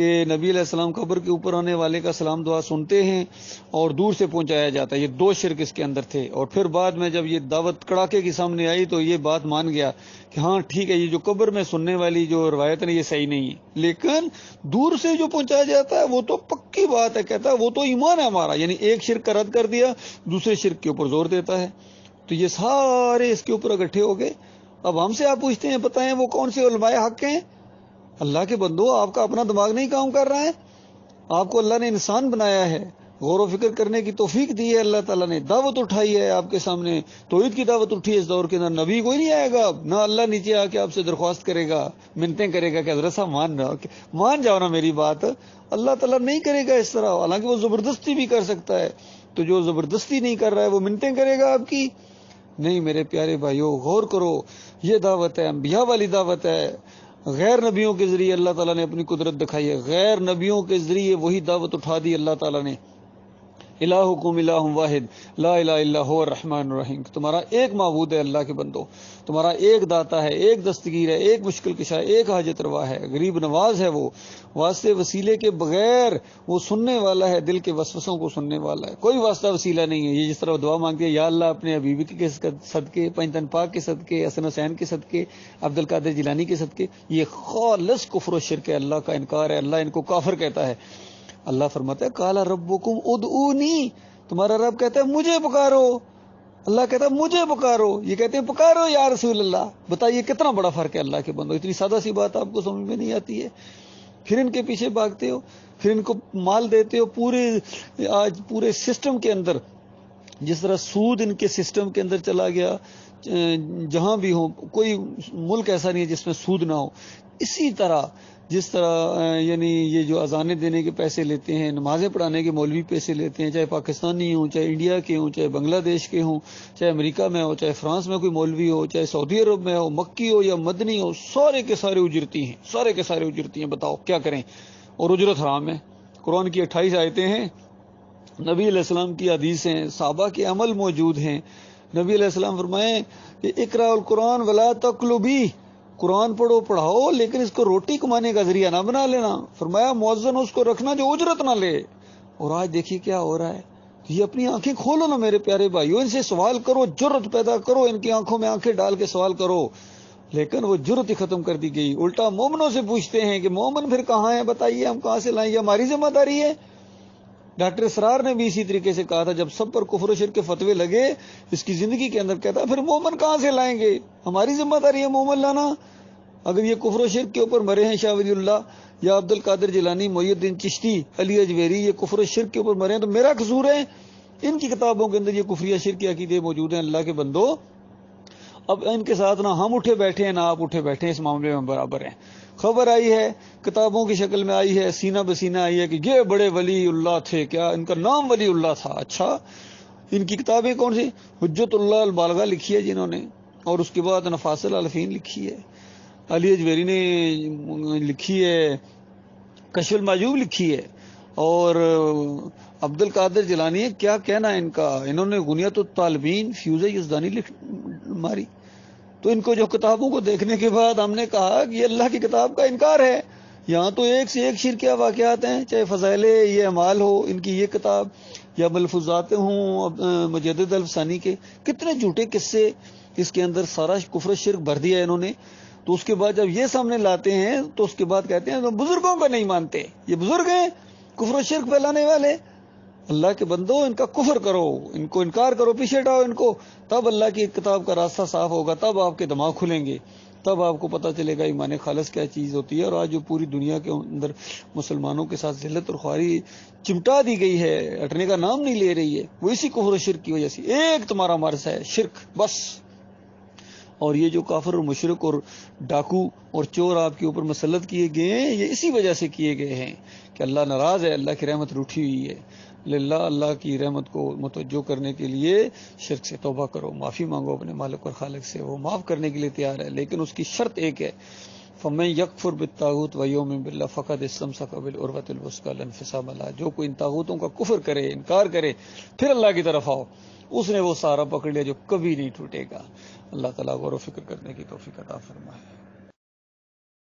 کہ نبی علیہ السلام قبر کے اوپر آنے والے کا سلام دعا سنتے ہیں اور دور سے پہنچایا جاتا ہے. یہ 2 شرک اس کے اندر تھے. اور پھر بعد میں جب یہ دعوت کڑاکے کی سامنے آئی تو یہ بات مان گیا کہ ہاں ٹھیک ہے، یہ جو قبر میں سننے والی جو روایت ہے یہ صحیح نہیں ہے، لیکن دور سے جو پہنچایا جاتا ہے وہ تو پکی بات ہے. کہتا ہے وہ تو ایمان ہے ہمارا، یعنی ایک شرک کا رد کر دیا، دوسرے شرک کے اوپر زور دیتا ہے. تو یہ سارے اس کے اوپر اکٹھے ہو گئے. اب ہم سے آپ پوچھتے ہیں بتائیں وہ کون سے علماء حق ہیں؟ اللہ کے بندو، آپ کا اپنا دماغ نہیں کام کر رہا ہے؟ آپ کو اللہ نے انسان بنایا ہے، غور و فکر کرنے کی توفیق دی ہے اللہ تعالیٰ نے، دعوت اٹھائی ہے آپ کے سامنے، توحید کی دعوت اٹھی ہے اس دور کے اندر. نبی کوئی نہیں آئے گا، نہ اللہ نیچے آ کے آپ سے درخواست کرے گا، منتیں کرے گا کہ حضرت صاحب مان جاؤ نا میری بات. اللہ تعالیٰ نہیں کرے گا اس طرح، حالانکہ وہ زبردستی بھی کر سکتا ہے. تو جو زبردستی نہیں کر رہا ہے وہ منتیں کرے گا آپ کی؟ نہیں میرے پیارے بھائیو، غور کرو. یہ دعوت ہے، انبیاء والی دعوت ہے. غیر نبیوں کے ذریعے اللہ تعالیٰ نے اپنی قدرت دکھائی ہے، غیر نبیوں کے ذریعے وہی دعوت اٹھا دی اللہ تعالیٰ نے. الہکم الہ واحد لا الہ الا هو الرحمن الرحیم. تمہارا ایک معبود ہے اللہ کے بندو، تمہارا ایک داتا ہے، ایک دستگیر ہے، ایک مشکل کشا ہے، ایک حاجت روا ہے، غریب نواز ہے. وہ واسطے وسیلے کے بغیر وہ سننے والا ہے، دل کے وسوسوں کو سننے والا ہے. کوئی واسطہ وسیلہ نہیں ہے. یہ جس طرح دعا مانگتی ہے، یا اللہ اپنے حبیب کے صدقے، پنجتن پاک کے صدقے، حسن حسین کے صدقے، عبد القادر جیلانی کے صدقے، یہ خالص کفر و شرک ہے، اللہ کا انکار ہے. اللہ ان کو کافر کہتا ہے. اللہ فرماتا ہے قال ربکم ادعونی، تمہارا رب کہتا ہے مجھے پکارو. اللہ کہتا ہے مجھے پکارو، یہ کہتے ہیں پکارو یا رسول اللہ. بتائیے کتنا بڑا فرق ہے اللہ کے بندو. اتنی سادہ سی بات آپ کو سمجھ میں نہیں آتی ہے، پھر ان کے پیچھے بھاگتے ہو، پھر ان کو مال دیتے ہو. آج پورے سسٹم کے اندر جس طرح سود ان کے سسٹم کے اندر چلا گیا، جہاں بھی ہو کوئی ملک ایسا نہیں ہے جس میں سود نہ ہو. اسی طرح جس طرح یعنی یہ جو اذانیں دینے کے پیسے لیتے ہیں، نمازیں پڑھانے کے مولوی پیسے لیتے ہیں، چاہے پاکستانی ہوں، چاہے انڈیا کے ہوں، چاہے بنگلہ دیش کے ہوں، چاہے امریکہ میں ہو، چاہے فرانس میں کوئی مولوی ہو، چاہے سعودی عرب میں ہو، مکی ہو یا مدنی ہو، سارے کے سارے اجرتی ہیں، سارے کے سارے اجرتی ہیں. بتاؤ کیا کریں؟ اور اجرت حرام ہے. قرآن کی 28 آیتیں ہیں، نبی علیہ السلام کی حدیث ہیں، صحابہ کے عمل موجود ہیں. نبی علیہ السلام فرمائیں کہ اقرا القرآن ولا تقلو بی، قرآن پڑھو پڑھاؤ لیکن اس کو روٹی کمانے کا ذریعہ نہ بنا لینا. فرمایا مؤذن اس کو رکھنا جو اجرت نہ لے. اور آج دیکھیے کیا ہو رہا ہے. یہ اپنی آنکھیں کھولو نا میرے پیارے بھائیو، ان سے سوال کرو، جرت پیدا کرو، ان کی آنکھوں میں آنکھیں ڈال کے سوال کرو. لیکن وہ جرت ہی ختم کر دی گئی. الٹا مومنوں سے پوچھتے ہیں کہ مومن پھر کہاں ہیں، بتائیے ہم کہاں سے لائیں، یہ ہماری ذمہ داری ہے. ڈاکٹر اسرار نے بھی اسی طریقے سے کہا تھا جب سب پر کفر و شرک کے فتوے لگے اس کی زندگی کے اندر، کہتا پھر مومن کہاں سے لائیں گے، ہماری ذمہ داری ہے مومن لانا. اگر یہ کفر و شرک کے اوپر مرے ہیں شاہ ولی اللہ یا عبد القادر جیلانی، محی الدین چشتی، علی اجویری، یہ کفر و شرک کے اوپر مرے ہیں تو میرا قصور ہے؟ ان کی کتابوں کے اندر یہ کفریہ شرک کے عقیدے موجود ہیں. اللہ کے بندو، اب ان کے ساتھ نہ ہم اٹھے بیٹھے ہیں نہ آپ اٹھے بیٹھے ہیں، اس معاملے میں برابر ہیں. خبر آئی ہے، کتابوں کی شکل میں آئی ہے، سینہ بسینہ آئی ہے کہ یہ بڑے ولی اللہ تھے. کیا ان کا نام ولی اللہ تھا؟ اچھا، ان کی کتابیں کون سی؟ حجت اللہ البالغہ لکھی ہے جنہوں نے، اور اس کے بعد نفاس العلفین لکھی ہے، علی اجویری نے لکھی ہے، کشف المعجوب لکھی ہے، اور عبد القادر جیلانی، کیا کہنا ہے ان کا، انہوں نے غنیت الطالبین فیوز یزدانی ماری. تو ان کو جو کتابوں کو دیکھنے کے بعد ہم نے کہا کہ یہ اللہ کی کتاب کا انکار ہے. یہاں تو ایک سے ایک شرکیہ واقعات ہیں، چاہے فضائل یہ اعمال ہو ان کی یہ کتاب، یا ملفوظات ہوں مجدد الفسانی کے، کتنے جھوٹے قصے اس کے اندر، سارا کفر شرک بھر دیا انہوں نے. تو اس کے بعد جب یہ سامنے لاتے ہیں تو اس کے بعد کہتے ہیں تو بزرگوں کو نہیں مانتے، یہ بزرگ ہیں کفر و شرک پھیلانے والے. اللہ کے بندو، ان کا کفر کرو، ان کو انکار کرو، پیچھے ہٹاؤ ان کو، تب اللہ کی کتاب کا راستہ صاف ہوگا، تب آپ کے دماغ کھلیں گے، تب آپ کو پتہ چلے گا ایمان خالص کیا چیز ہوتی ہے. اور آج جو پوری دنیا کے اندر مسلمانوں کے ساتھ ذلت اور خواری چمٹا دی گئی ہے، ہٹنے کا نام نہیں لے رہی ہے، وہ اسی کفر و شرک کی وجہ سے. ایک تمہارا مرض ہے شرک بس. اور یہ جو کافر اور مشرک اور ڈاکو اور چور آپ کے اوپر مسلط کیے گئے ہیں، یہ اسی وجہ سے کیے گئے ہیں کہ اللہ ناراض ہے، اللہ کی رحمت روٹھی ہوئی ہے. للہ، اللہ کی رحمت کو متوجہ کرنے کے لیے شرک سے توبہ کرو، معافی مانگو اپنے مالک اور خالق سے، وہ معاف کرنے کے لیے تیار ہے، لیکن اس کی شرط ایک ہے، فَمَن يَكْفُرْ بِالطَّاغُوتِ وَيُؤْمِن بِاللَّهِ فَقَدِ اسْتَمْسَكَ بِالْعُرْوَةِ الْوُثْقَىٰ لَا انفِصَامَ لَهَا. جو کوئی ان طاغوتوں کا کفر کرے، انکار کرے، پھر اللہ کی طرف آؤ، اس نے وہ سارا پکڑ لیا جو کبھی نہیں ٹوٹے گا. اللہ تعالیٰ غور و فکر کرنے کی توفیق عطا فرمائے.